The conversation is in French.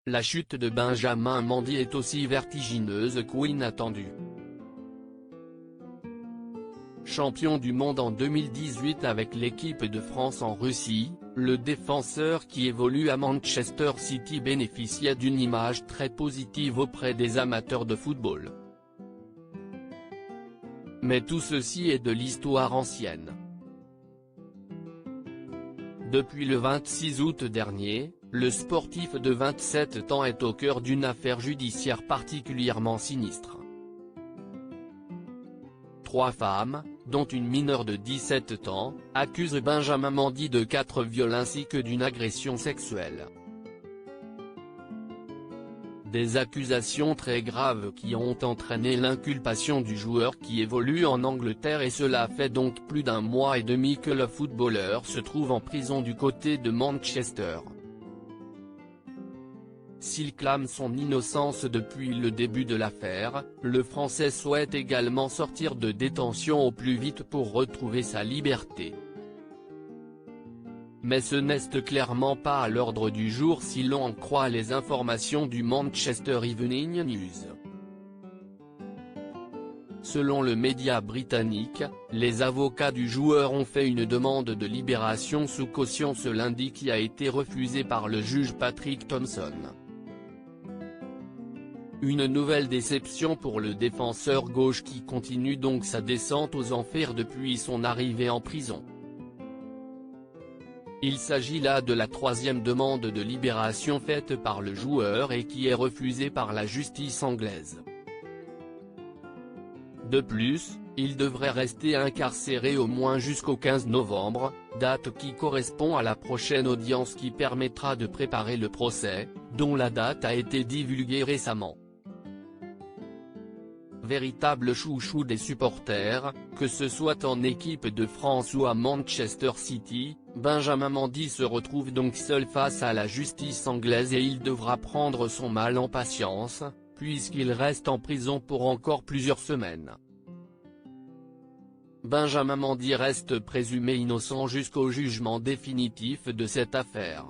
La chute de Benjamin Mendy est aussi vertigineuse qu'inattendue. Champion du monde en 2018 avec l'équipe de France en Russie, le défenseur qui évolue à Manchester City bénéficiait d'une image très positive auprès des amateurs de football. Mais tout ceci est de l'histoire ancienne. Depuis le 26 août dernier, le sportif de 27 ans est au cœur d'une affaire judiciaire particulièrement sinistre. 3 femmes, dont une mineure de 17 ans, accusent Benjamin Mendy de 4 viols ainsi que d'une agression sexuelle. Des accusations très graves qui ont entraîné l'inculpation du joueur qui évolue en Angleterre et cela fait donc plus d'1 mois et demi que le footballeur se trouve en prison du côté de Manchester. S'il clame son innocence depuis le début de l'affaire, le Français souhaite également sortir de détention au plus vite pour retrouver sa liberté. Mais ce n'est clairement pas à l'ordre du jour si l'on en croit les informations du Manchester Evening News. Selon le média britannique, les avocats du joueur ont fait une demande de libération sous caution ce lundi qui a été refusée par le juge Patrick Thompson. Une nouvelle déception pour le défenseur gauche qui continue donc sa descente aux enfers depuis son arrivée en prison. Il s'agit là de la 3e demande de libération faite par le joueur et qui est refusée par la justice anglaise. De plus, il devrait rester incarcéré au moins jusqu'au 15 novembre, date qui correspond à la prochaine audience qui permettra de préparer le procès, dont la date a été divulguée récemment. Véritable chouchou des supporters, que ce soit en équipe de France ou à Manchester City, Benjamin Mendy se retrouve donc seul face à la justice anglaise et il devra prendre son mal en patience, puisqu'il reste en prison pour encore plusieurs semaines. Benjamin Mendy reste présumé innocent jusqu'au jugement définitif de cette affaire.